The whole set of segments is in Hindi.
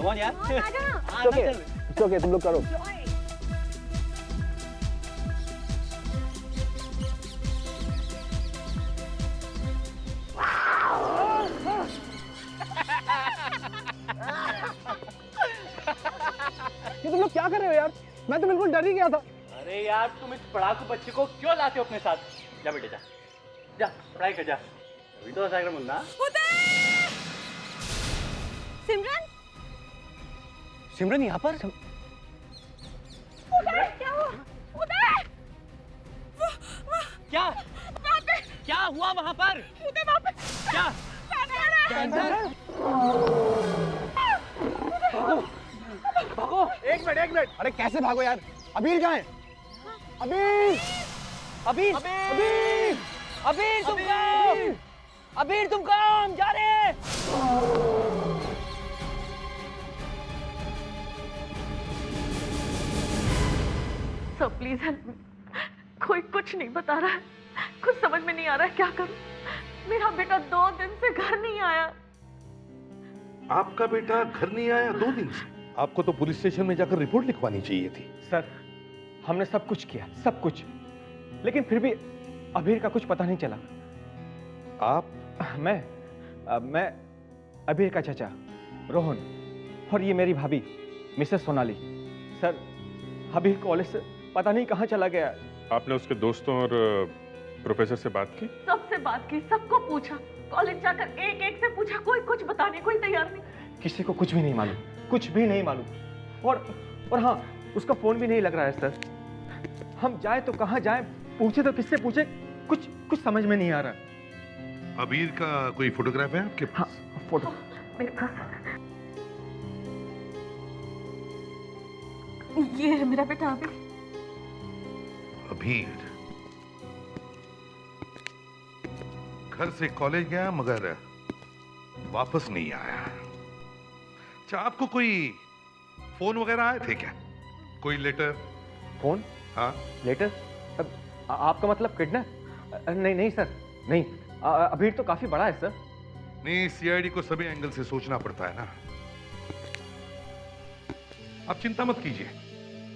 कम ऑन यार। It's okay, तुम लोग करो। ये तुम लोग क्या कर रहे हो यार? मैं तो बिल्कुल डर ही गया था। अरे यार तुम इस पढ़ाकू बच्चे को क्यों लाते हो अपने साथ? जा बेटे जा, जा पढ़ाई कर जा। अभी तो ऐसा मुन्ना। सिमरन, सिमरन यहाँ पर? उदय, क्या हुआ? उदय! क्या? वहाँ पे! क्या हुआ वहाँ पर? उदय वहाँ पे! क्या? कैंसर! भागो! एक मिनट। अरे कैसे भागो यार? अबीर कहाँ है? अबीर! अबीर! अबीर! अबीर तुम कहाँ? अबीर तुम कहाँ? हम जा रहे हैं। Sir please help me. कोई कुछ नहीं बता रहा है, कुछ समझ में नहीं आ रहा है, क्या करूं? मेरा बेटा 2 दिन से घर नहीं आया। आपका बेटा घर नहीं आया 2 दिन से? आपको तो पुलिस स्टेशन में जाकर रिपोर्ट लिखवानी चाहिए थी। सर, हमने सब कुछ किया, सब कुछ, लेकिन फिर भी अबीर का कुछ पता नहीं चला। आप? मैं अबीर का चाचा रोहन और ये मेरी भाभी मिसेस सोनाली। सर, अबीर कॉलेज से पता नहीं कहाँ चला गया। आपने उसके दोस्तों और प्रोफेसर से बात की? सबसे बात की, सबको पूछा, कॉलेज जाकर एक से पूछा, कोई कुछ बताने कोई तैयार नहीं। किसी को कुछ भी नहीं मालूम, कुछ भी नहीं मालूम। और हाँ, उसका फोन भी नहीं लग रहा है सर। हम जाए तो कहाँ जाए, पूछे तो किससे पूछे, कुछ समझ में नहीं आ रहा। अबीर का कोई फोटोग्राफ है आपके पास? हाँ, फोटो मेरे पास ये है मेरा बेटा अबीर। अबीर घर से कॉलेज गया मगर वापस नहीं आया। अच्छा, आपको कोई फोन वगैरह आए थे क्या? कोई लेटर? फोन? हाँ। लेटर? आपका मतलब किडनैप? नहीं सर, नहीं। अबीर तो काफी बड़ा है सर। नहीं, सीआईडी को सभी एंगल से सोचना पड़ता है ना। आप चिंता मत कीजिए,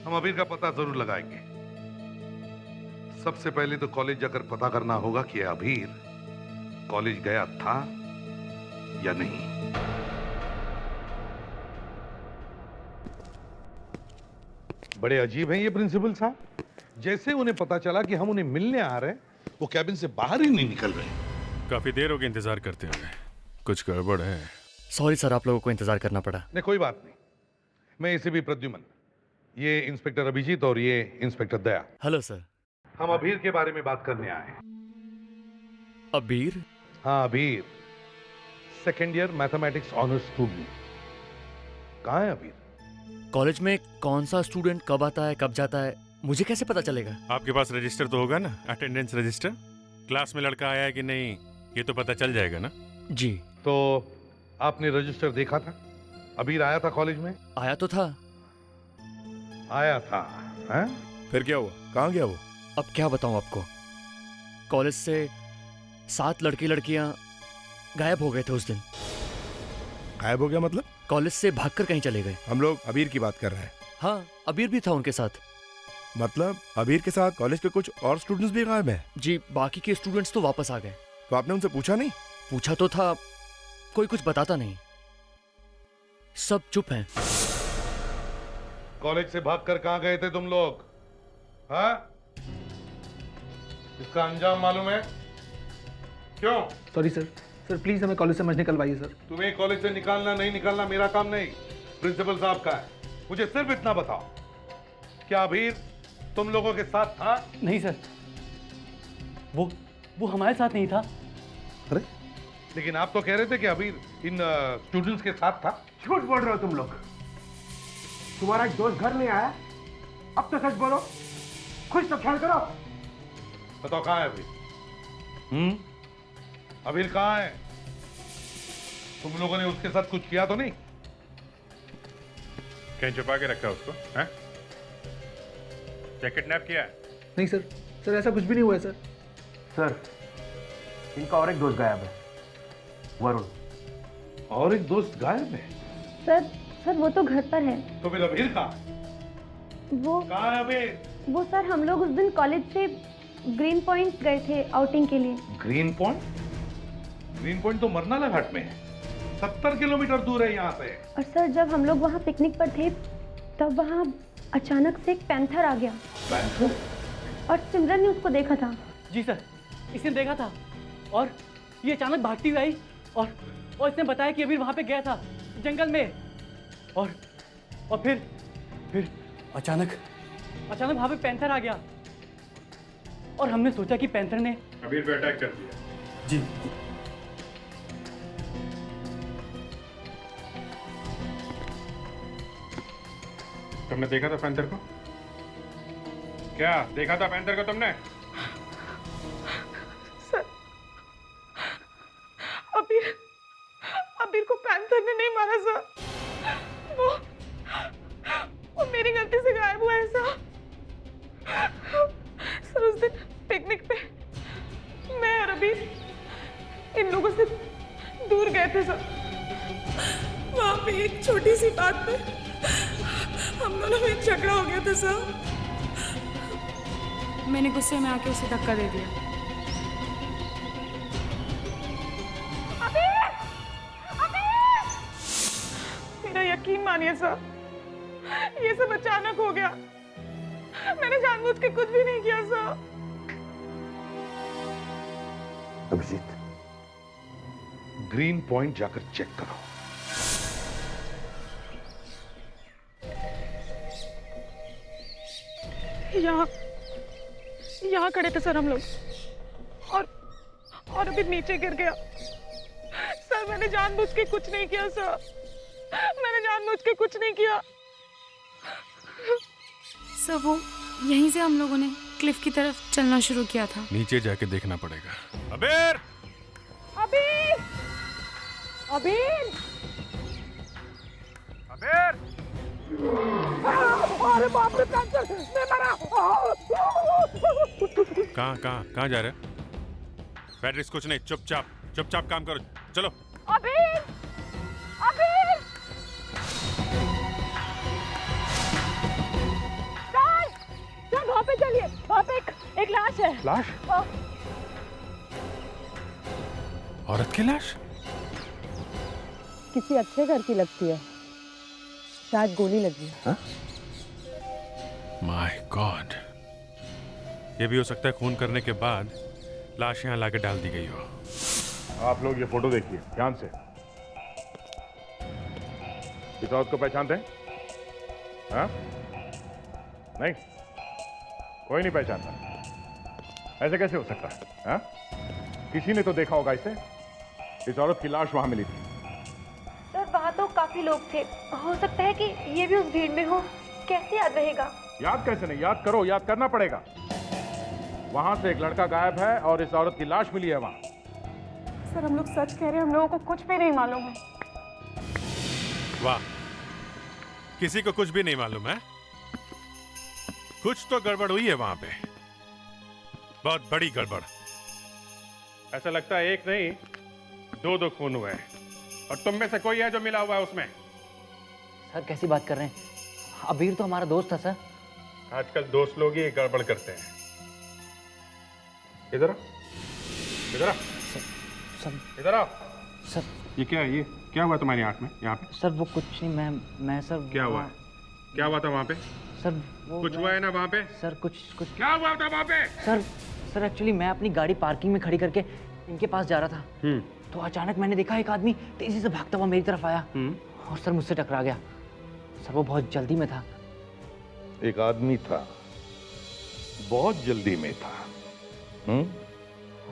हम अबीर का पता जरूर लगाएंगे। सबसे पहले तो कॉलेज जाकर पता करना होगा कि अबीर कॉलेज गया था या नहीं। बड़े अजीब हैं ये प्रिंसिपल साहब। जैसे उन्हें पता चला कि हम उन्हें मिलने आ रहे हैं, वो कैबिन से बाहर ही नहीं निकल रहे। काफी देर हो गई इंतजार करते हुए। कुछ गड़बड़ है। सॉरी सर, आप लोगों को इंतजार करना पड़ा। नहीं, कोई बात नहीं। मैं इसे भी प्रद्युमन, ये इंस्पेक्टर अभिजीत और ये इंस्पेक्टर दया। Hello sir. हम अबीर के बारे में बात करने आए हैं। अबीर? हाँ, अबीर 2nd year mathematics honours student. कहाँ है अबीर? कॉलेज में कौन सा स्टूडेंट कब आता है कब जाता है मुझे कैसे पता चलेगा? आपके पास रजिस्टर तो होगा ना, अटेंडेंस रजिस्टर? क्लास में लड़का आया है कि नहीं ये तो पता चल जाएगा ना। जी। तो आपने रजिस्टर देखा था? अबीर आया था कॉलेज में? आया तो था। आया था हैं? फिर क्या हुआ? कहाँ गया वो? अब क्या बताऊं आपको, कॉलेज से 7 लड़के लड़कियां गायब हो गए थे उस दिन। गायब हो गया मतलब? कॉलेज से भागकर कहीं चले गए। हम लोग अबीर की बात कर रहे हैं। हाँ, अबीर भी था उनके साथ। मतलब अबीर के साथ कॉलेज के कुछ और स्टूडेंट्स भी गायब हैं? जी, बाकी के स्टूडेंट्स तो वापस आ गए। तो आपने उनसे पूछा नहीं? पूछा तो था, कोई कुछ बताता नहीं, सब चुप हैं। कॉलेज से भागकर कहाँ गए थे तुम लोग? हाँ? इसका अंजाम मालूम है? क्यों? सॉरी सर, प्लीज हमें कॉलेज से मत निकलवाइए सर। तुम्हें कॉलेज से निकालना नहीं निकालना मेरा काम नहीं, प्रिंसिपल साहब का है। मुझे सिर्फ इतना बताओ, क्या अबीर तुम लोगों के साथ था? नहीं सर, वो हमारे साथ नहीं था। अरे, लेकिन आप तो कह रहे थे कि अबीर इन स्टूडेंट्स के साथ था। झूठ बोल रहे हो तुम लोग। तुम्हारा एक दोस्त घर नहीं आया, अब तो सच बोलो, खुद तो ख्याल करो। बताओ कहाँ है अबीर? अबीर कहाँ है? तुम लोगों ने उसके साथ कुछ किया तो नहीं? कहीं छुपा के रखा उसको? हैं? क्या किडनैप किया है? नहीं सर, ऐसा कुछ भी नहीं हुआ है सर। सर, इनका और एक दोस्त गायब है, वरुण। और एक दोस्त गायब है? सर, सर वो तो घर पर है। तो फिर अबीर कहाँ? वो कहाँ है अबीर? वो सर हम लोग उस दिन कॉलेज से ग्रीन पॉइंट गए थे आउटिंग के लिए। Green point? ग्रीन पॉइंट तो मरनाला घाट में है, 70 किलोमीटर दूर है यहाँ से। और सर जब हम लोग वहाँ पिकनिक पर थे तब वहाँ अचानक से एक पैंथर आ गया। पैंथर? और सिमरन ने उसको देखा था। जी सर, इसने देखा था और ये अचानक भागती हुई आई और इसने बताया कि अबीर वहाँ पे गया था जंगल में और फिर अचानक वहाँ पे पैंथर आ गया और हमने सोचा कि पैंथर ने अबीर पे अटैक कर दिया। जी। तुमने देखा था पैंथर को? क्या देखा था पैंथर को तुमने? सर अबीर को पैंथर ने नहीं मारा सर। वो मेरी गलती से गायब हुआ है सर। सर उस दिन पिकनिक पे मैं और अबीर इन लोगों से दूर गए थे सर। वहां पे एक छोटी सी बात पे हम दोनों में झगड़ा हो गया था सर। मैंने गुस्से में आके उसे धक्का दे दिया। मेरा यकीन मानिए सर, ये सब अचानक हो गया। मैंने जानबूझ के कुछ भी नहीं किया सर। अभिजीत, ग्रीन पॉइंट जाकर चेक करो। यहाँ खड़े थे सर हम लोग और अभी नीचे गिर गया। सर मैंने जानबूझ के कुछ नहीं किया सर, मैंने जानबूझ के कुछ नहीं किया। सर वो यहीं से हम लोगों ने क्लिफ की तरफ चलना शुरू किया था। नीचे जाके देखना पड़ेगा। अबीर! अबीर! अबीर! अबीर! अरे बाप रे, पैंथर! मैं मरा! कहाँ जा रहे? बैटरीज कुछ नहीं, चुपचाप काम करो। चलो। अबीर! अबीर! सर वहाँ पे चलिए, वहाँ पे एक लाश है। लाश? औरत की लाश? किसी अच्छे घर की लगती है, शायद गोली लगी है। माय गॉड, ये भी हो सकता है खून करने के बाद लाश यहाँ लाके डाल दी गई हो। आप लोग ये फोटो देखिए ध्यान से। इस औरत को पहचानते हैं? हाँ? नहीं, कोई नहीं पहचानता। ऐसे कैसे हो सकता है? हाँ? किसी ने तो देखा होगा इसे। इस औरत की लाश वहां मिली थी। सर वहाँ तो काफी लोग थे, हो सकता है कि ये भी उस भीड़ में हो। कैसे याद रहेगा? याद कैसे नहीं, याद करो, याद करना पड़ेगा। वहां से एक लड़का गायब है और इस औरत की लाश मिली है वहां। सर हम लोग सच कह रहे हैं, हम लोगों को कुछ भी नहीं मालूम है। वाह, किसी को कुछ भी नहीं मालूम है? कुछ तो गड़बड़ हुई है वहां पे, बहुत बड़ी गड़बड़। ऐसा लगता है एक नहीं दो खून हुए हैं और तुम में से कोई है जो मिला हुआ है उसमें। सर कैसी बात कर रहे हैं? अबीर तो हमारा दोस्त था सर। आजकल दोस्त लोग ही गड़बड़ करते हैं। इधर इधर आओ। सर ये क्या है? ये क्या हुआ तुम्हारी आंख में यहाँ पे? सर वो कुछ नहीं, मैं सर क्या हुआ? क्या हुआ था वहाँ पे? सर वो कुछ हुआ है ना वहाँ पे? सर कुछ क्या हुआ था वहाँ पे? सर एक्चुअली मैं अपनी गाड़ी पार्किंग में खड़ी करके इनके पास जा रहा था, तो अचानक मैंने देखा एक आदमी तेजी से भागता हुआ मेरी तरफ आया और सर मुझसे टकरा गया। सर वो बहुत जल्दी में था। एक आदमी था, बहुत जल्दी में था,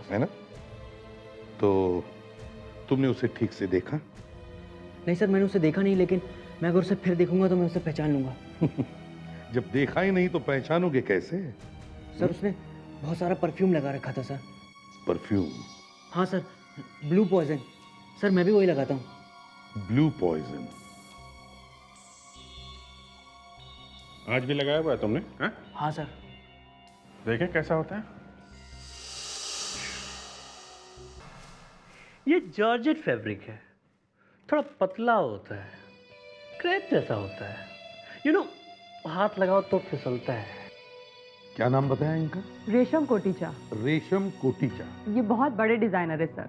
है ना? तो तुमने उसे ठीक से देखा? नहीं सर, मैंने उसे देखा नहीं, लेकिन मैं अगर उसे फिर देखूंगा तो मैं उसे पहचान लूंगा। जब देखा ही नहीं तो पहचानोगे कैसे? सर उसने बहुत सारा परफ्यूम लगा रखा था सर। परफ्यूम? हाँ सर, ब्लू पॉइजन। सर मैं भी वही लगाता हूँ। Blue poison? आज भी लगाया हुआ है तुमने? हाँ? हाँ सर। देखें कैसा होता है। ये जॉर्जेट फैब्रिक है, थोड़ा पतला होता है, क्रैप जैसा होता है, हाथ लगाओ तो फिसलता है। क्या नाम बताया इनका? रेशम कोटीचा। रेशम कोटीचा। ये बहुत बड़े डिजाइनर है सर,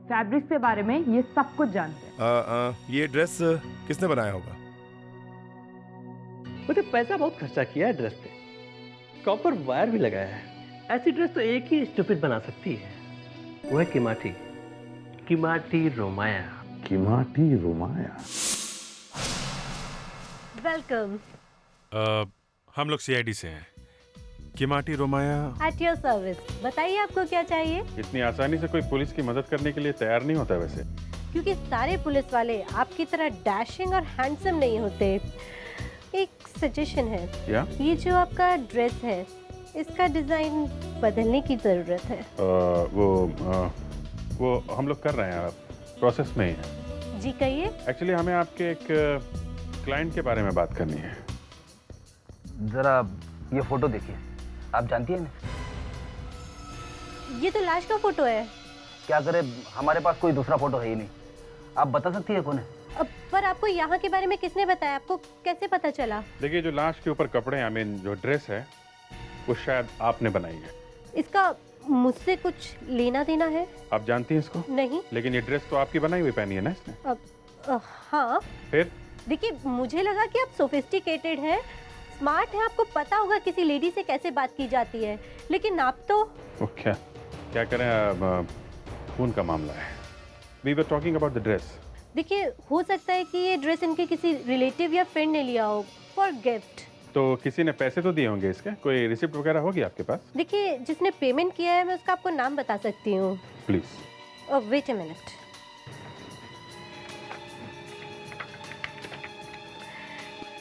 फैब्रिक के बारे में ये सब कुछ जानते हैं। ये ड्रेस किसने बनाया होगा? मुझे पैसा बहुत खर्चा किया है ड्रेस पे, कॉपर वायर भी लगाया है। ऐसी ड्रेस तो एक ही स्टूपिड बना सकती है, वो है किमाटी। किमाटी रोमाया। किमाटी रोमाया। वेलकम। हम लोग सीआईडी से हैं। किमाटी रोमाया। At your service. बताइए आपको क्या चाहिए? इतनी आसानी से कोई पुलिस की मदद करने के लिए तैयार नहीं होता वैसे। क्योंकि सारे पुलिस वाले आपकी तरह डैशिंग और हैंडसम नहीं होते। एक सजेशन है। या? ये जो आपका ड्रेस है, इसका डिजाइन बदलने की जरूरत है। वो हम लोग कर रहे हैं, प्रोसेस में ही है। जी कहिए। एक्चुअली हमें आपके एक क्लाइंट के बारे में बात करनी है। जरा ये फोटो देखिए, आप जानती हैं? ये तो लाश का फोटो है। क्या करे, हमारे पास कोई दूसरा फोटो है ही नहीं। आप बता सकती है कौन है? पर आपको यहाँ के बारे में किसने बताया? आपको कैसे पता चला? देखिए, जो लाश के ऊपर कपड़े, जो ड्रेस है, वो शायद आपने बनाई है। इसका मुझसे कुछ लेना देना है? आप जानती हैं इसको? नहीं। लेकिन ये ड्रेस तो आपकी बनाई हुई पहनी है ना इसने? हाँ। फिर? देखिए, मुझे लगा कि आप सोफिस्टिकेटेड हैं, स्मार्ट हैं, आपको पता होगा किसी लेडी से कैसे बात की जाती है, लेकिन आप तो क्या करें, अब खून का मामला है। We were talking about the dress. देखिए, हो सकता है कि ये ड्रेस इनके किसी रिलेटिव या फ्रेंड ने लिया हो फॉर गिफ्ट। तो किसी ने पैसे तो दिए होंगे इसके? कोई रिसिप्ट वगैरह होगी आपके पास? देखिए, जिसने पेमेंट किया है, मैं उसका आपको नाम बता सकती हूँ। प्लीज। Wait a minute.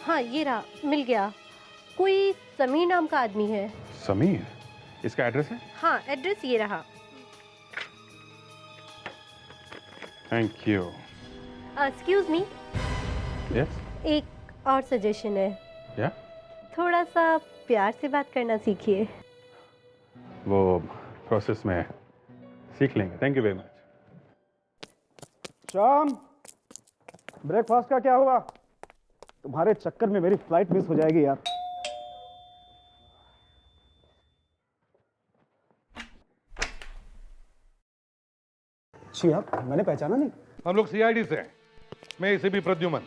हाँ, ये रहा, मिल गया। कोई समीर नाम का आदमी है। समीर? इसका एड्रेस है? हाँ, एड्रेस ये रहा। Thank you. Excuse me. Yes. एक और सजेशन है। या? थोड़ा सा प्यार से बात करना सीखिए। वो प्रोसेस में है, सीख लेंगे। Thank you very much. Shyam, breakfast का क्या हुआ? तुम्हारे चक्कर में मेरी फ्लाइट मिस हो जाएगी यार। जी आप, मैंने पहचाना नहीं। हम लोग सीआईडी से हैं। मैं इसे भी प्रद्युमन।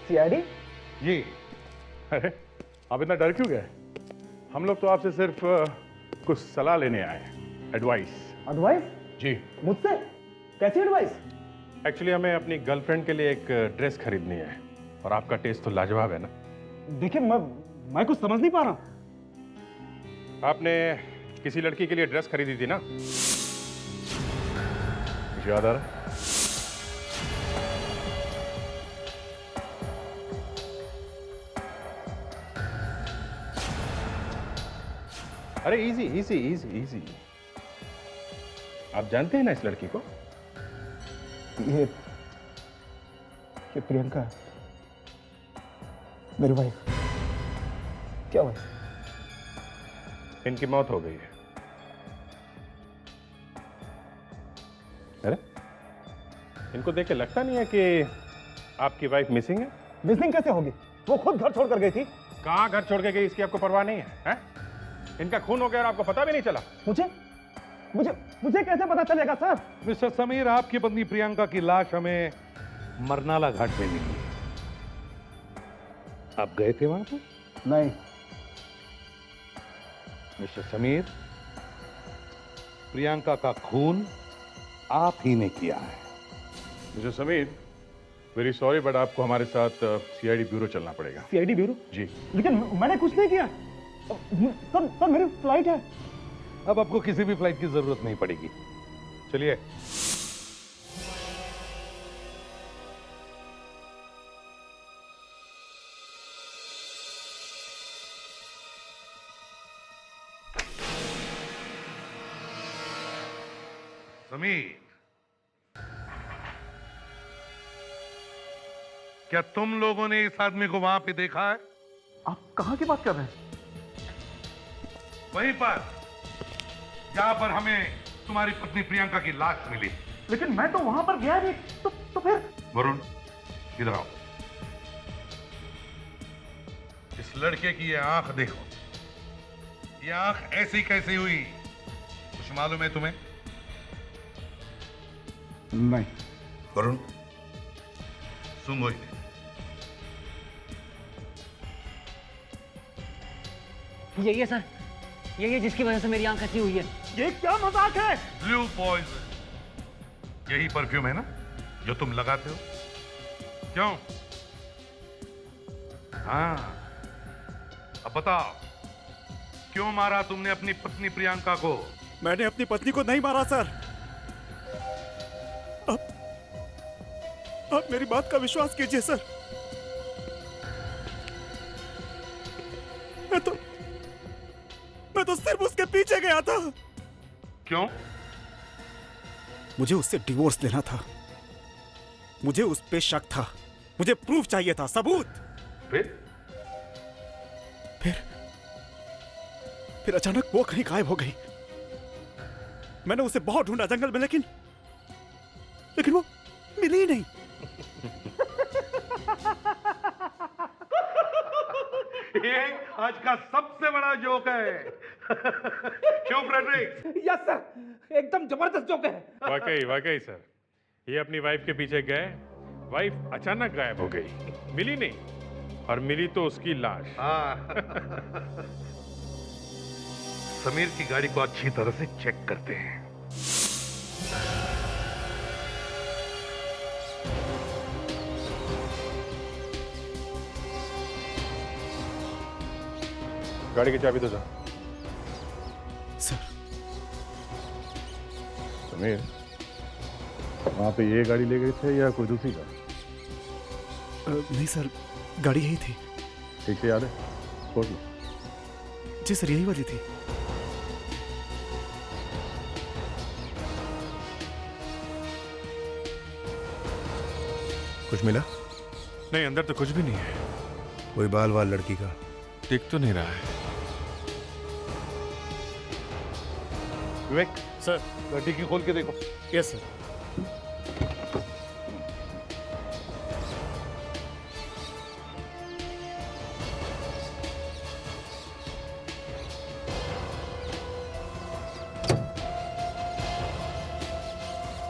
सीआईडी? जी। अरे, आप इतना डर क्यों गए? हम लोग तो आपसे सिर्फ कुछ सलाह लेने आए हैं। एडवाइस। एडवाइस? जी। मुझसे? कैसी एडवाइस? एक्चुअली हमें अपनी गर्लफ्रेंड के लिए एक ड्रेस खरीदनी है, और आपका टेस्ट तो लाजवाब है ना। देखिए, मैं कुछ समझ नहीं पा रहा। आपने किसी लड़की के लिए ड्रेस खरीदी थी ना? मुझे याद आ रहा है। अरे इजी इजी इजी इजी। आप जानते हैं ना इस लड़की को? ये प्रियंका है, मेरी वाइफ। क्या वाइफ? इनकी मौत हो गई है। अरे, इनको देख के लगता नहीं है कि आपकी वाइफ मिसिंग है? मिसिंग कैसे होगी? वो खुद घर छोड़ कर गई थी। कहाँ घर छोड़ के गई, इसकी आपको परवाह नहीं है, हैं? इनका खून हो गया और आपको पता भी नहीं चला। मुझे कैसे पता चलेगा सर? मिस्टर समीर, आपकी पत्नी प्रियंका की लाश हमें मरनाला घाट में मिली। आप गए थे वहां पर? नहीं। मिस्टर समीर, प्रियंका का खून आप ही ने किया है। Mister Sameer, very sorry, but आपको हमारे साथ सीआईडी ब्यूरो चलना पड़ेगा। CID bureau? जी। लेकिन मैंने कुछ नहीं किया। सर मेरी फ्लाइट है। अब आपको किसी भी फ्लाइट की जरूरत नहीं पड़ेगी। चलिए। समीर, क्या तुम लोगों ने इस आदमी को वहां पे देखा है? आप कहां की बात कर रहे हैं? वहीं पर जहां पर हमें तुम्हारी पत्नी प्रियंका की लाश मिली। लेकिन मैं तो वहां पर गया नहीं। तो फिर? वरुण, इधर आओ। इस लड़के की ये आंख देखो, ये आंख ऐसी कैसी हुई, कुछ मालूम है तुम्हें? नहीं। वरुण, सुनो इन्हें। यही है सर, यही है जिसकी वजह से मेरी आंख ऐसी हुई है। ये क्या मजाक है? ब्लू पॉइजन, यही परफ्यूम है ना जो तुम लगाते हो? क्यों? हाँ, अब बताओ, क्यों मारा तुमने अपनी पत्नी प्रियंका को? मैंने अपनी पत्नी को नहीं मारा सर। अब मेरी बात का विश्वास कीजिए सर। मैं तो सिर्फ उसके पीछे गया था। क्यों? मुझे उससे डिवोर्स लेना था। मुझे उस पे शक था। मुझे प्रूफ चाहिए था, सबूत। फिर अचानक वो कहीं गायब हो गई। मैंने उसे बहुत ढूंढा जंगल में, लेकिन वो मिली ही नहीं। ये आज का सबसे बड़ा जोक है। क्यों फ्रेडरिक? यस सर, एकदम जबरदस्त जोक है। वाकई सर, ये अपनी वाइफ के पीछे गए, वाइफ अचानक गायब हो गई, मिली नहीं, और मिली तो उसकी लाश। समीर की गाड़ी को अच्छी तरह से चेक करते हैं। गाड़ी की चाबी दो जा। सर। समीर, वहां पे ये गाड़ी ले गए थे या कोई दूसरी गाड़ी? नहीं सर, गाड़ी यही थी। ठीक से याद है? खोल लो। जी सर, यही वाली थी। कुछ मिला? नहीं, अंदर तो कुछ भी नहीं है। कोई बाल वाल लड़की का दिख तो नहीं रहा है। विवेक सर, गाड़ी की खोल के देखो। Yes sir.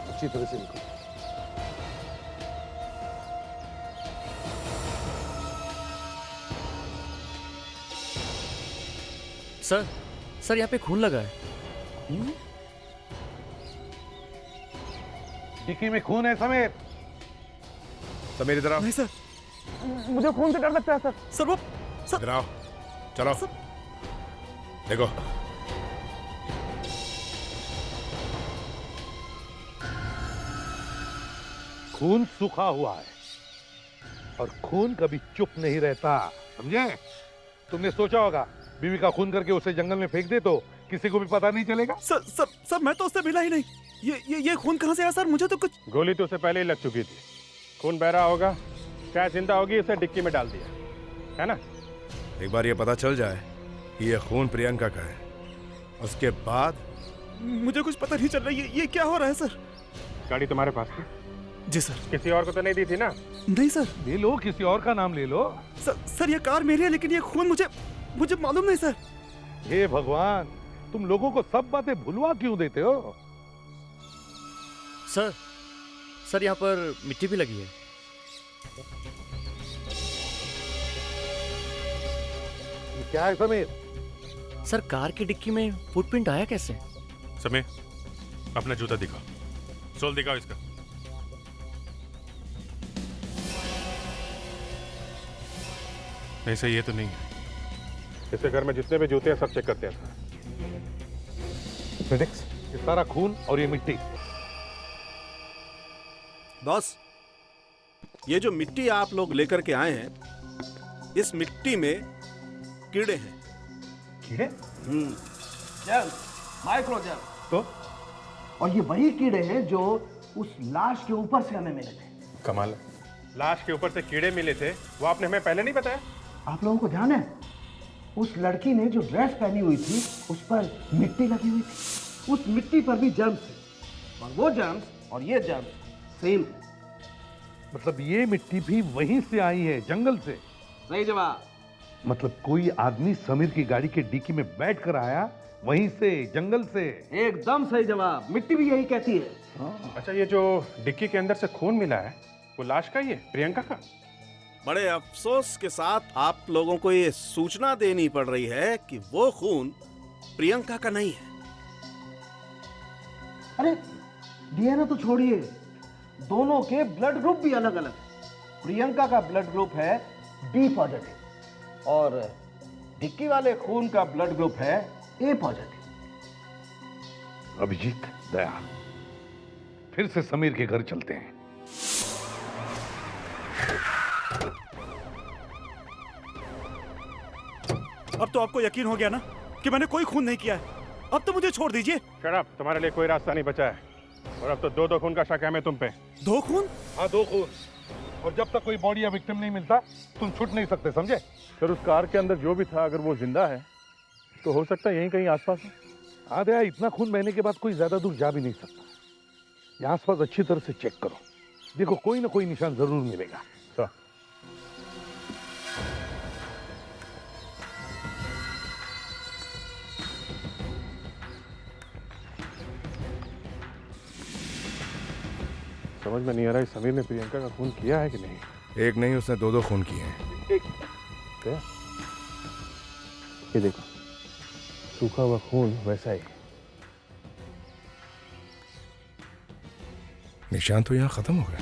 अच्छी तरह से निकलो। सर यहाँ पे खून लगा है। डिक्की में खून है समीर। समीर इधर आओ। नहीं सर, मुझे खून से डर लगता है सर। सर वो इधर आओ, चलो देखो। खून सूखा हुआ है और खून कभी चुप नहीं रहता, समझे? तुमने सोचा होगा बीवी का खून करके उसे जंगल में फेंक दे तो किसी को भी पता नहीं चलेगा। सर मैं तो उससे मिला ही नहीं। ये खून कहाँ से आया सर? मुझे तो कुछ। गोली तो उसे पहले ही लग चुकी थी। खून बह रहा होगा, शायद जिंदा होगी, उसे डिक्की में डाल दिया है ना। एक बार ये पता चल जाए कि ये खून प्रियंका का है, उसके बाद मुझे कुछ पता नहीं चल रहा। ये क्या हो रहा है सर? गाड़ी तुम्हारे पास थी? जी सर। किसी और को तो नहीं दी थी ना? नहीं सर। ले लो, किसी और का नाम ले लो। सर ये कार मेरी है, लेकिन ये खून मुझे मालूम नहीं सर। हे भगवान, तुम लोगों को सब बातें भुलवा क्यों देते हो? सर यहाँ पर मिट्टी भी लगी है। क्या है समीर? सर कार की डिक्की में फुटप्रिंट आया कैसे? समीर, अपना जूता दिखाओ, सोल दिखाओ इसका। नहीं सही, ये तो नहीं है। इसके घर में जितने भी जूते हैं सब चेक करते हैं। फिजिक्स, ये सारा खून और ये मिट्टी। बॉस, ये जो मिट्टी आप लोग लेकर के आए हैं, इस मिट्टी में कीड़े हैं। कीड़े? Germ, micro germ. तो? और ये वही कीड़े हैं जो उस लाश के ऊपर से हमें मिले थे। कमाल, लाश के ऊपर से कीड़े मिले थे, वो आपने हमें पहले नहीं बताया? आप लोगों को ध्यान है, उस लड़की ने जो ड्रेस पहनी हुई थी उस पर मिट्टी लगी हुई थी। उस मिट्टी पर भी जर्म्स थे, और वो जर्म्स और ये जर्म्स सेम। मतलब ये मिट्टी भी वहीं से आई है, जंगल से? सही जवाब। मतलब कोई आदमी समीर की गाड़ी के डिक्की में बैठ कर आया, वहीं से, जंगल से। एकदम सही जवाब, मिट्टी भी यही कहती है। अच्छा, ये जो डिक्की के अंदर से खून मिला है, वो लाश का ही है, प्रियंका का? बड़े अफसोस के साथ आप लोगों को ये सूचना देनी पड़ रही है कि वो खून प्रियंका का नहीं है। अरे डीएनए तो छोड़िए, दोनों के ब्लड ग्रुप भी अलग अलग है। प्रियंका का ब्लड ग्रुप है बी पॉजिटिव और डिक्की वाले खून का ब्लड ग्रुप है ए पॉजिटिव। अभिजीत, दया, फिर से समीर के घर चलते हैं। अब तो आपको यकीन हो गया ना कि मैंने कोई खून नहीं किया है। अब तो मुझे छोड़ दीजिए। शराब, तुम्हारे लिए कोई रास्ता नहीं बचा है और अब तो दो खून का शक है हमें तुम पे। 2 खून? हाँ, 2 खून। और जब तक कोई बॉडी या विक्टिम नहीं मिलता तुम छूट नहीं सकते, समझे? सर, उस कार के अंदर जो भी था, अगर वो जिंदा है तो हो सकता है यहीं कहीं आसपास हो। आदया, इतना खून बहने के बाद कोई ज्यादा दूर जा भी नहीं सकता। यहाँ आसपास अच्छी तरह से चेक करो, देखो कोई ना कोई निशान जरूर मिलेगा। सर, समझ में नहीं आ रहा है समीर ने प्रियंका का खून किया है कि नहीं। एक नहीं, उसने 2 खून किए हैं। ये देखो, सूखा हुआ खून वैसा ही। निशान तो यहाँ खत्म हो गया।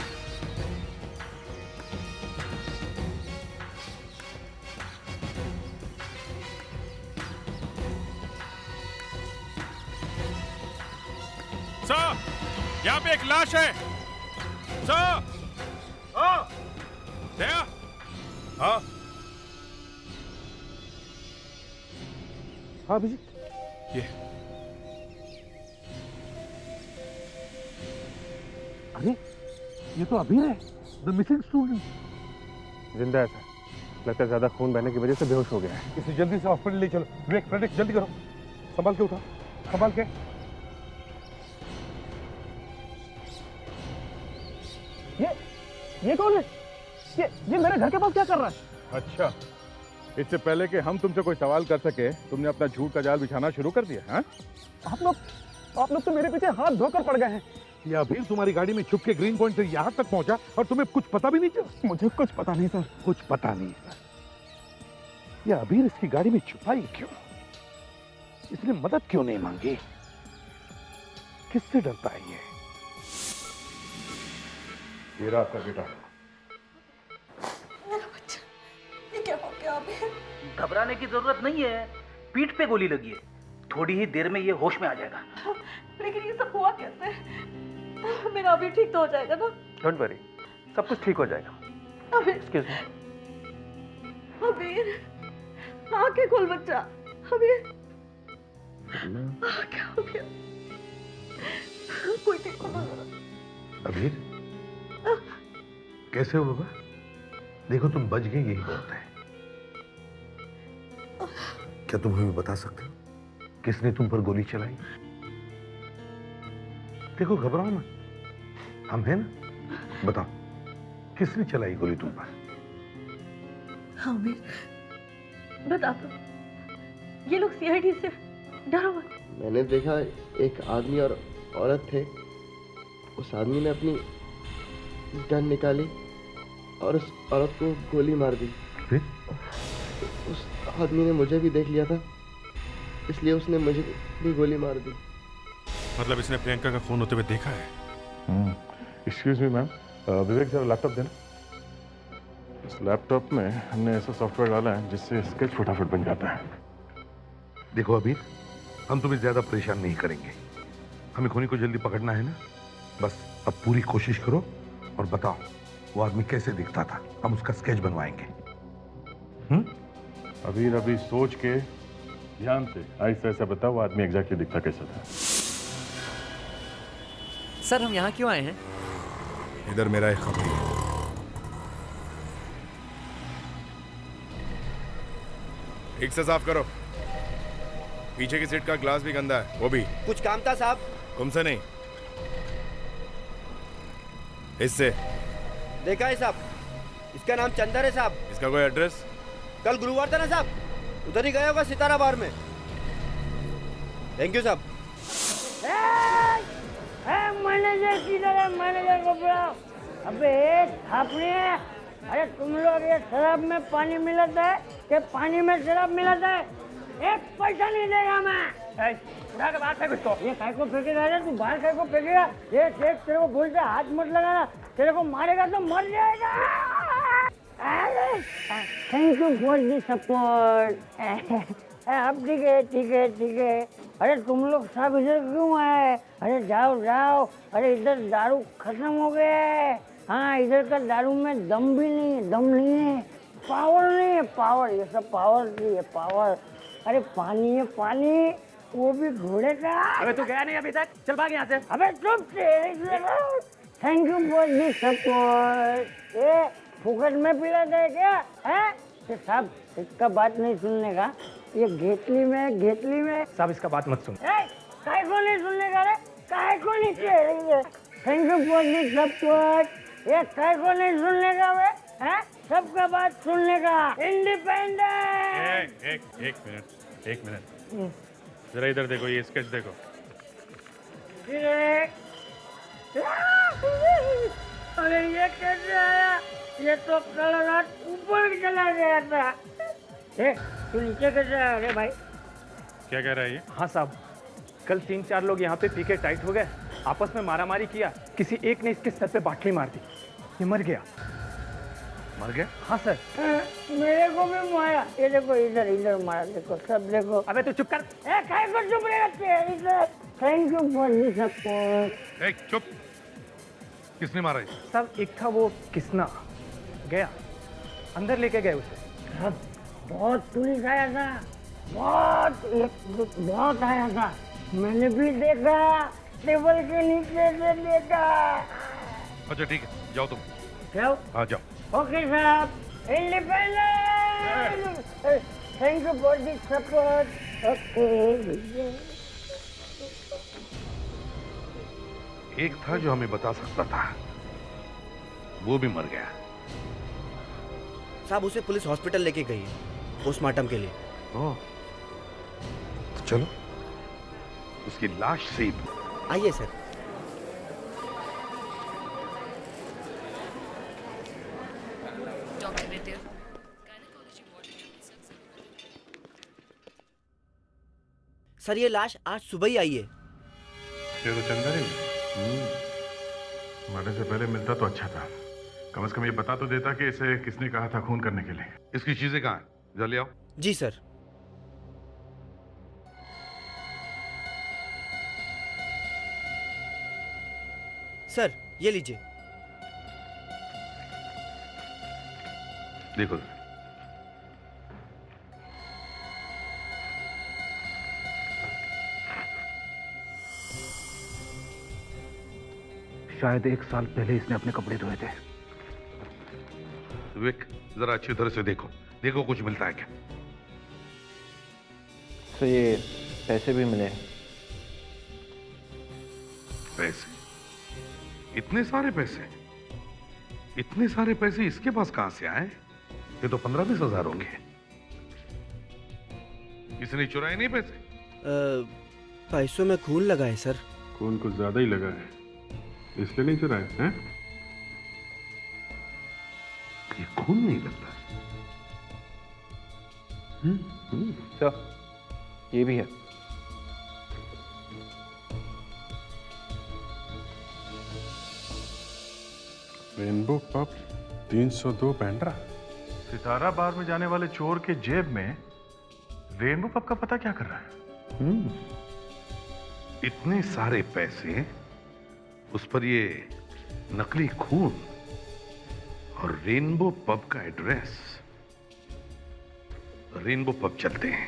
सर, यहाँ पे एक लाश है। सर, दया। हाँ हाँ अभिजीत, ये अरे ये तो अभी है, द मिसिंग स्टूडेंट। जिंदा है सर, लगता है ज्यादा खून बहने की वजह से बेहोश हो गया है। इसे जल्दी से हॉस्पिटल ले चलो। ब्रेक, फ्रेडिक, जल्दी करो, संभाल के उठा, संभाल के। ये कौन है? ये मेरे घर के पास क्या कर रहा है? अच्छा, इससे पहले कि हम तुमसे कोई सवाल कर सके, तुमने अपना झूठ का जाल बिछाना शुरू कर दिया। हाँ? आप लोग तो मेरे पीछे हाथ धोकर पड़ गए हैं। ये अभी तुम्हारी गाड़ी में छुप के ग्रीन पॉइंट से यहाँ तक पहुंचा और तुम्हें कुछ पता भी नहीं चला? मुझे कुछ पता नहीं सर। कुछ पता नहीं सर। ये अभी इसकी गाड़ी में छुपाई क्यों? इसने मदद क्यों नहीं मांगी? किससे डरता है ये? ये रहा आपका बेटा। मेरा बच्चा, ये क्या हो गया अभी? घबराने की जरूरत नहीं है, पीठ पे गोली लगी है, थोड़ी ही देर में ये होश में आ जाएगा। लेकिन ये सब हुआ कैसे? मेरा अभी ठीक तो हो जाएगा ना? डोंट वरी, सब कुछ ठीक हो जाएगा। अबीर, एक्सक्यूज मी। अबीर, आंखें खोल बच्चा। अबीर, क्या हो गया? कोई देखो ना जरा। अबीर, कैसे हो बाबा? देखो तुम बच गए, यही बहुत है। क्या तुम हमें बता सकते हो किसने तुम पर गोली चलाई? देखो घबराओ ना, हम हैं ना, बताओ किसने चलाई गोली तुम पर? हाँ अबीर, बता दो। ये लोग सीआईडी से डरो मत। मैंने देखा एक आदमी और औरत थे। उस आदमी ने अपनी गन निकाली और उस औरत को गोली मार दी। फिर? उस आदमी ने मुझे भी देख लिया था, इसलिए उसने मुझे भी गोली मार दी। मतलब इसने प्रियंका का खून होते हुए देखा है? एक्सक्यूज मी मैम, विवेक जरा लैपटॉप देना। इस लैपटॉप में हमने ऐसा सॉफ्टवेयर डाला है जिससे स्केच फटाफट बन जाता है। देखो अबीर, हम तुम्हें ज्यादा परेशान नहीं करेंगे, हमें खूनी को जल्दी पकड़ना है ना। बस अब पूरी कोशिश करो और बताओ वो आदमी कैसे दिखता था, हम उसका स्केच बनवाएंगे। अबीर, अभी सोच के ध्यान से ऐसा ऐसा बताओ वो आदमी एग्जैक्टली दिखता कैसा था। सर, हम यहाँ क्यों आए हैं? इधर मेरा एक खबर है। ठीक से साफ करो, पीछे की सीट का ग्लास भी गंदा है, वो भी। कुछ काम था साहब? तुमसे नहीं, इससे। देखा है साहब, इसका नाम चंदर है साहब। इसका कोई एड्रेस? कल गुरुवार था ना साहब, उधर ही गया होगा सितारा बार में। थैंक यू साहब। मैनेजर किधर है? मैनेजर को बुलाओ। अबे थापड़ी, अरे तुम लोग ये शराब में पानी मिलाता है कि पानी में शराब मिलाता है? एक पैसा नहीं देगा मैं। उठा के बाहर फेंक इसको। ये काय को फेंकेगा रे? तू बाहर काय को फेंकेगा? ये देख, तेरे को बोलते हाथ मत लगाना, तेरे को मारेगा तो मर जाएगा। Thank you for the support. अब ठीक है, ठीक है, ठीक है। अरे तुम लोग सब इधर क्यों आए? अरे जाओ जाओ। अरे इधर दारू खत्म हो गया है। हाँ, इधर का दारू में दम भी नहीं है, दम नहीं है, पावर नहीं है, पावर। ये सब पावर नहीं है, पावर। अरे पानी है पानी, वो भी घोड़े का। अबे तू गया नहीं अभी तक? चल भाग यहाँ से। अबे चुप से। Thank you for the support. ये फुकट में पिलाते है क्या? है साहब, इसका बात नहीं सुनने का। ये घेतली में साहब इसका बात मत सुन। काय को नहीं सुनने का रे? काय को नहीं? Thank you for the support. ये काय को नहीं सुनने का वे? हैं? सबका बात सुनने का। इंडिपेंडेंट। एक मिनट जरा इधर देखो, ये स्केच देखो। अरे ये कैसे आया? ये तो कल रात ऊपर चला गया था। तू नीचे कैसे आया रे भाई? क्या कह रहा है ये? हाँ साहब, कल 3-4 लोग यहाँ पे पी के टाइट हो गए, आपस में मारामारी किया, किसी एक ने इसके सर पे बाटली मार दी, ये मर गया। मर गया? हाँ सर। मेरे को भी मारा। ये देखो, इधर इधर मारा, देखो सब देखो। अबे तू चुप कर। काय को चुप रहेगा? Thank you for the support. चुप। किसने मारा है? सब एक था वो किसना, गया अंदर लेके गए उसे। सब बहुत पुलिस आया था, बहुत आया था। मैंने भी देखा, टेबल के नीचे से देखा। अच्छा ठीक है, जाओ तुम। जाओ? हाँ जाओ। ओके साहब। Independent. Thank you for the support. Okay. एक था जो हमें बता सकता था, वो भी मर गया। साहब उसे पुलिस हॉस्पिटल लेके गई है पोस्टमार्टम के लिए। तो चलो उसकी लाश से ही। आइए सर। सर ये लाश आज सुबह ही आई है। ये तो चंदर ही मरने से पहले मिलता तो अच्छा था। कम से कम ये बता तो देता कि इसे किसने कहा था खून करने के लिए। इसकी चीजें कहाँ हैं? जल्दी आओ। जी सर। सर ये लीजिए। देखो शायद 1 साल पहले इसने अपने कपड़े धोए थे। विक, जरा अच्छी तरह से देखो, देखो कुछ मिलता है क्या? तो ये पैसे भी मिले। पैसे? इतने सारे पैसे? इतने सारे पैसे इसके पास कहां से आए? ये तो 15-20 हजार होंगे। इसने चुराए नहीं पैसे? पैसों में खून लगा है सर। खून कुछ ज्यादा ही लगा है, इसलिए नहीं चुराए हैं? ये खून नहीं लगता। सर ये भी है। Rainbow pub 302 Pendra. Sitara bar में जाने वाले चोर के जेब में रेनबो पब का पता क्या कर रहा है? इतने सारे पैसे, उस पर ये नकली खून और रेनबो पब का एड्रेस। रेनबो पब चलते हैं।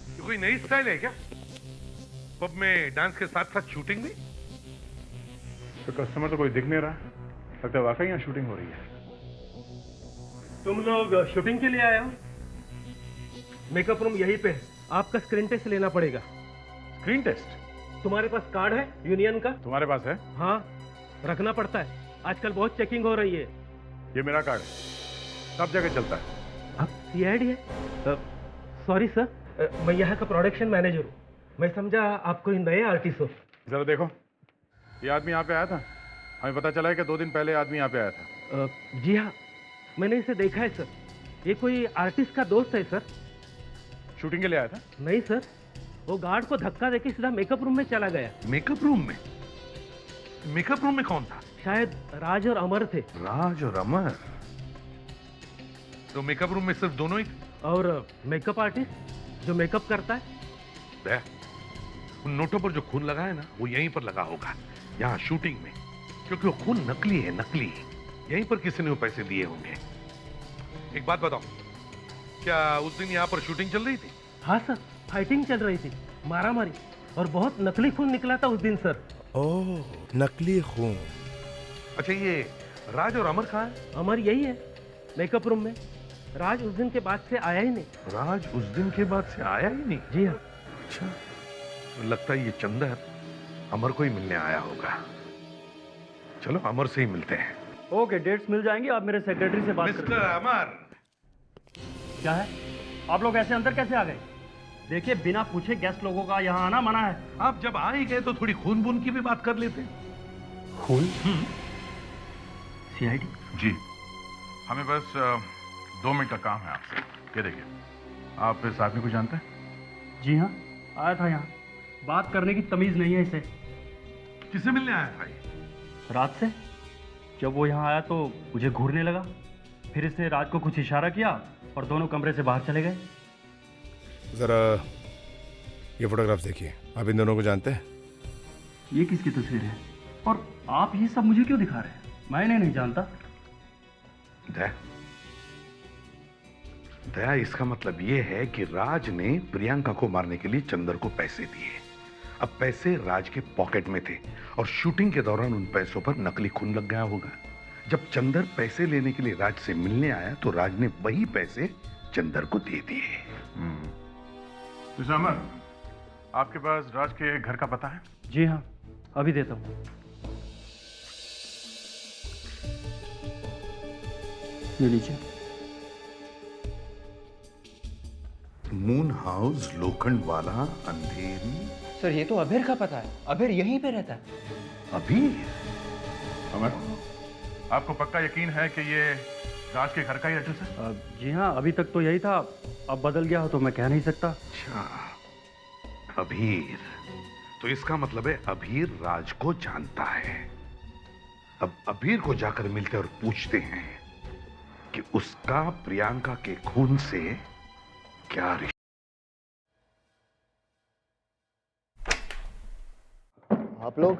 ये कोई नई स्टाइल है क्या? पब में डांस के साथ साथ शूटिंग भी? तो कस्टमर तो कोई दिख नहीं रहा, लगता है वाकई यहाँ शूटिंग हो रही है। तुम लोग शूटिंग के लिए आए हो? मेकअप रूम यहीं पे है, आपका स्क्रीन टेस्ट लेना पड़ेगा। Screen test? तुम्हारे पास कार्ड है यूनियन का? तुम्हारे पास है? हाँ, रखना पड़ता है, आजकल बहुत चेकिंग हो रही है। ये मेरा कार्ड है, सब जगह चलता है। आप सीआईडी है? सॉरी सर, मैं यहाँ का प्रोडक्शन मैनेजर हूँ। मैं समझा आप कोई नए आर्टिस्ट हो। जरा देखो, ये आदमी यहाँ पे आया था। हमें पता चला है कि 2 दिन पहले आदमी यहाँ पे आया था। जी हाँ, मैंने इसे देखा है सर। ये कोई आर्टिस्ट का दोस्त है सर। शूटिंग के लिए आया था? नहीं सर, वो गार्ड को धक्का देके सीधा मेकअप रूम में चला गया। मेकअप रूम में? मेकअप रूम में कौन था? शायद राज और अमर थे। राज और अमर? तो मेकअप रूम में सिर्फ दोनों ही? और मेकअप आर्टिस्ट जो मेकअप करता है। उन नोटों पर जो खून लगा है ना, वो यहीं पर लगा होगा, यहाँ शूटिंग में, क्योंकि वो खून नकली है, नकली। यहीं पर किसी ने वो पैसे दिए होंगे। एक बात बताओ, क्या उस दिन यहाँ पर शूटिंग चल रही थी? हाँ सर, फाइटिंग चल रही थी, मारामारी, और बहुत नकली खून निकला था उस दिन सर। ओह, नकली खून। अच्छा, ये राज और अमर कहाँ है? अमर यही है, मेकअप रूम में। राज उस दिन के बाद से आया ही नहीं। राज उस दिन के बाद से आया ही नहीं? जी हाँ। अच्छा, तो लगता है ये चंदर अमर को ही मिलने आया होगा। चलो अमर से ही मिलते हैं। ओके, डेट्स मिल जाएंगी। आप मेरे सेक्रेटरी से बात करें। मिस्टर अमर। क्या है? आप लोग ऐसे अंदर कैसे आ गए? देखिए, बिना पूछे गेस्ट लोगों का यहाँ आना मना है। आप जब आ ही गए तो थोड़ी खून बून की भी बात कर लेते हैं। खून? सीआईडी? जी, हमें बस 2 मिनट का काम है आपसे। ये देखिए, आप इस आदमी को जानते हैं? जी हाँ, आया था यहाँ। बात करने की तमीज नहीं है इसे। किसे मिलने आया था ये? रात से जब वो यहाँ आया तो मुझे घूरने लगा, फिर इसने राज को कुछ इशारा किया और दोनों कमरे से बाहर चले गए। जरा ये फोटोग्राफ्स देखिए, आप इन दोनों को जानते हैं? ये किसकी तस्वीर है? और आप ये सब मुझे क्यों दिखा रहे हैं? मैं इन्हें नहीं जानता। दया, इसका मतलब ये है कि राज ने प्रियंका को मारने के लिए चंदर को पैसे दिए। अब पैसे राज के पॉकेट में थे और शूटिंग के दौरान उन पैसों पर नकली खून लग गया होगा। जब चंदर पैसे लेने के लिए राज से मिलने आया तो राज ने वही पैसे चंदर को दे दिए। मिस्टर अमर, आपके पास राज के घर का पता है? जी हाँ, अभी देता हूँ। ये लीजिए। मून हाउस, लोखंड वाला, अंधेरी। सर, ये तो अभीर का पता है। अभीर यहीं पे रहता है। अभीर? अमर, आपको पक्का यकीन है कि ये राज के घर का ही एड्रेस है? जी हाँ, अभी तक तो यही था। अब बदल गया हो तो मैं कह नहीं सकता। अच्छा, अभीर। तो इसका मतलब है अभीर राज को जानता है। अब अभीर को जाकर मिलते और पूछते हैं कि उसका प्रियंका के खून से क्या रिश्ता। आप लोग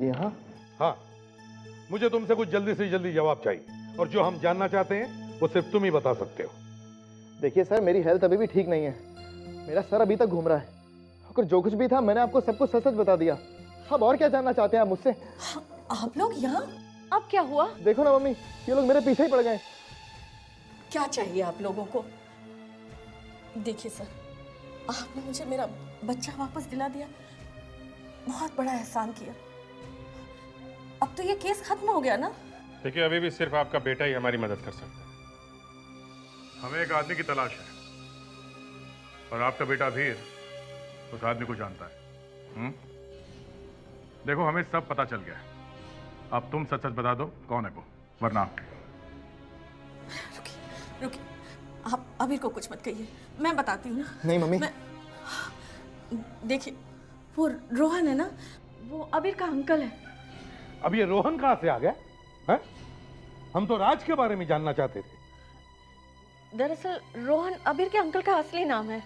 यहाँ? हाँ, मुझे तुमसे कुछ जल्दी से जल्दी जवाब चाहिए, और जो हम जानना चाहते हैं वो सिर्फ तुम ही बता सकते हो। देखिए सर, मेरी हेल्थ अभी भी ठीक नहीं है। मेरा सर अभी तक घूम रहा है। अगर जो कुछ भी था मैंने आपको सब कुछ सच सच बता दिया। अब और क्या जानना चाहते हैं आप मुझसे? आप लोग यहाँ? अब क्या हुआ? देखो ना मम्मी, ये लोग मेरे पीछे ही पड़ गए। क्या चाहिए आप लोगों को? देखिए सर, आपने मुझे मेरा बच्चा वापस दिला दिया, बहुत बड़ा एहसान किया। अब तो ये केस खत्म हो गया ना? देखिए, अभी भी सिर्फ आपका बेटा ही हमारी मदद कर सकता है। हमें एक आदमी की तलाश है, और आपका बेटा अभीर उस आदमी को जानता है। देखो, हमें सब पता चल गया है। अब तुम सच सच बता दो कौन है वो, वरना। रुकिए, आप अभीर को कुछ मत कहिए, मैं बताती हूँ ना। नहीं मम्मी। देखिए, वो रोहन है ना, वो अभीर का अंकल है। अब ये रोहन कहाँ से आ गया है? हम तो राज के बारे में जानना चाहते थे। दरअसल रोहन अभीर के अंकल का असली नाम है।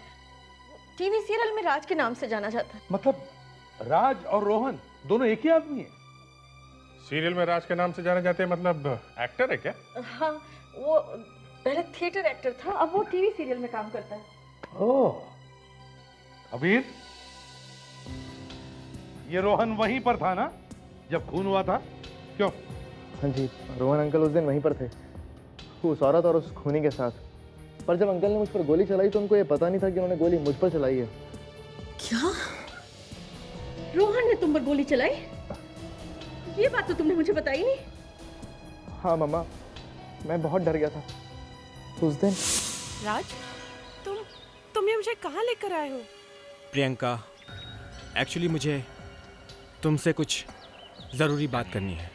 टीवी सीरियल में राज के नाम से जाना जाता है। मतलब राज और रोहन दोनों एक ही आदमी है? सीरियल में राज के नाम से जाने जाते हैं, मतलब एक्टर है क्या? हाँ, वो पहले थिएटर एक्टर था, अब वो टीवी सीरियल में काम करता है। ओह, अभीर, ये रोहन वहीं पर था ना जब खून हुआ था? क्यों? हाँ जी, रोहन अंकल उस दिन वहीं पर थे, उस औरत और उस खूनी के साथ। पर जब अंकल ने मुझ पर गोली चलाई तो उनको ये पता नहीं था कि उन्होंने गोली मुझ पर चलाई है। क्या? रोहन ने तुम पर गोली चलाई? ये बात तो तुमने मुझे बताई नहीं। हाँ मम्मा, मैं बहुत डर गया था उस दिन। राज, तुम ये मुझे कहाँ लेकर आए हो? प्रियंका, एक्चुअली मुझे तुमसे कुछ ज़रूरी बात करनी है।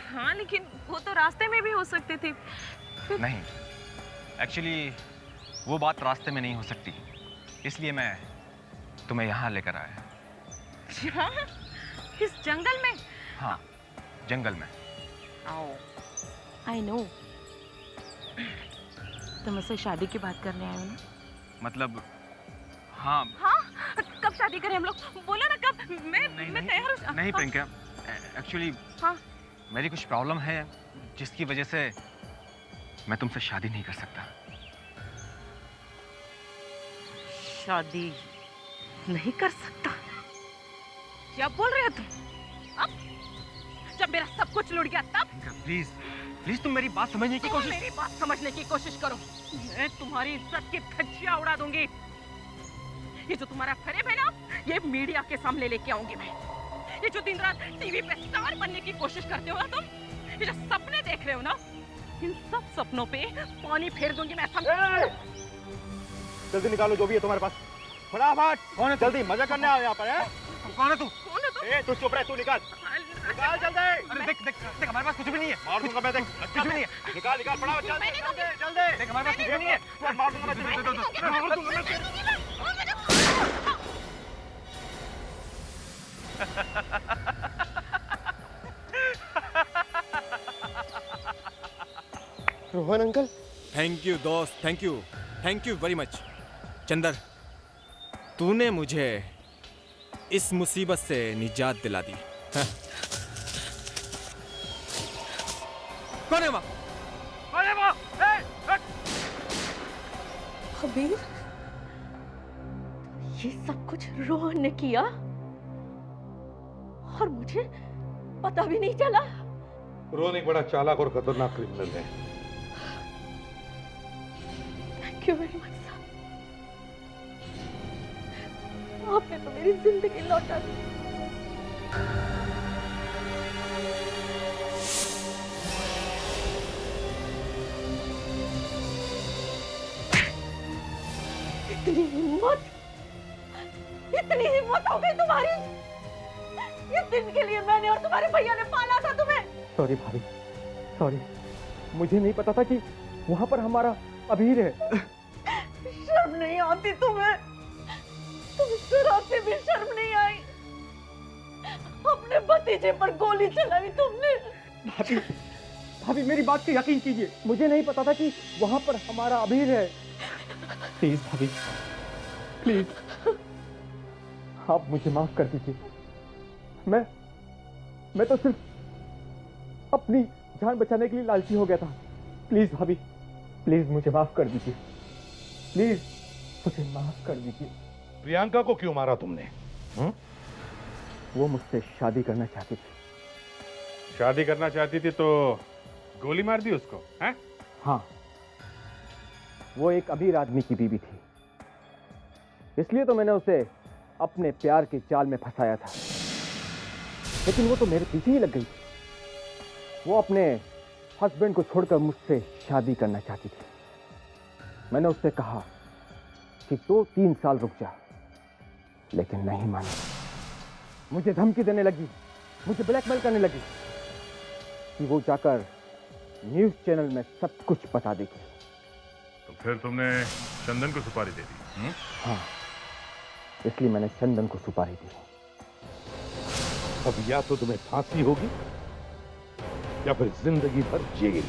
हाँ, लेकिन वो तो रास्ते में भी हो सकती थी। नहीं, एक्चुअली वो बात रास्ते में नहीं हो सकती, इसलिए मैं तुम्हें यहाँ लेकर आया। यहाँ? इस जंगल में? हाँ, जंगल में। I know. तुम मुझसे शादी की बात करने आए हो ना? मतलब हाँ। हाँ? कब शादी करें हम लोग? बोलो ना कब? मैं तैयार हूँ। नहीं प्रियंका, एक्चुअली हाँ? मेरी कुछ प्रॉब्लम है जिसकी वजह से मैं तुमसे शादी नहीं कर सकता। शादी नहीं कर सकता? क्या बोल रहे हो तुम? अब जब मेरा सब कुछ लुट गया तब? प्लीज प्लीज तुम मेरी बात समझने की कोशिश। मेरी बात समझने की कोशिश करो। मैं तुम्हारी इज्जत की धज्जियां उड़ा दूंगी। ये जो तुम्हारा फरेब है ना, ये मीडिया के सामने लेके आऊंगी मैं। ये जो दिन रात टीवी पे स्टार बनने की कोशिश करते हो ना तुम, ये जो सपने देख रहे हो ना, इन सब सपनों पे पानी फेर दूंगी मैं। जल्दी निकालो जो भी है तुम्हारे पास, फटाफट। कौन है? जल्दी, मजा करने आओ यहाँ पर। है कौन है तू? कौन है तू? तू चुप रह, तू निकाल निकाल जल्दी। अरे देख देख देख, हमारे पास कुछ भी नहीं है। मार दूंगा मैं, देख कुछ भी नहीं है। निकाल निकाल फटाफट, जल्दी जल्दी जल्दी। देख, हमारे पास कुछ भी नहीं है। मार दूंगा मैं, मार दूंगा मैं। रोहन अंकल। थैंक यू दोस्त, thank you very much. Chander, तूने मुझे इस मुसीबत से निजात दिला दी। कौन है वहाँ? कौन है वहाँ? हबीब, ये सब कुछ रोहन ने किया और मुझे पता भी नहीं चला। रोहन एक बड़ा चालाक और खतरनाक क्रिमिनल है। थैंक यू वेरी मच साहब, आपने तो मेरी जिंदगी लौटा दी। इतनी हिम्मत हो गई तुम्हारी? इस दिन के लिए मैंने और तुम्हारे भैया ने पाला था तुम्हें। सॉरी भाभी, सॉरी, मुझे नहीं पता था कि वहाँ पर हमारा अबीर है। शर्म नहीं आती तुम्हें? तुम जरा से भी शर्म नहीं आई? अपने भतीजे पर गोली चलाई तुमने। भाभी, भाभी मेरी बात पे यकीन कीजिए, मुझे नहीं पता था कि वहाँ पर हमारा अबीर है। प्लीज भाभी, प्लीज आप मुझे माफ कर दीजिए। मैं तो सिर्फ अपनी जान बचाने के लिए लालची हो गया था। प्लीज भाभी, प्लीज मुझे माफ कर दीजिए, प्लीज मुझे माफ कर दीजिए। प्रियंका को क्यों मारा तुमने? वो मुझसे शादी करना चाहती थी। शादी करना चाहती थी तो गोली मार दी उसको, हैं? हाँ, वो एक अमीर आदमी की बीवी थी, इसलिए तो मैंने उसे अपने प्यार के जाल में फंसाया था। लेकिन वो तो मेरे पीछे ही लग गई। वो अपने हस्बैंड को छोड़कर मुझसे शादी करना चाहती थी। मैंने उससे कहा कि 2-3 साल रुक जा, लेकिन नहीं मानी। मुझे धमकी देने लगी, मुझे ब्लैकमेल करने लगी कि वो जाकर न्यूज़ चैनल में सब कुछ बता देगी। तो फिर तुमने चंदन को सुपारी दे दी? हाँ, इसलिए मैंने चंदन को सुपारी दी। अब या तो तुम्हें फांसी होगी या फिर जिंदगी भर जेल।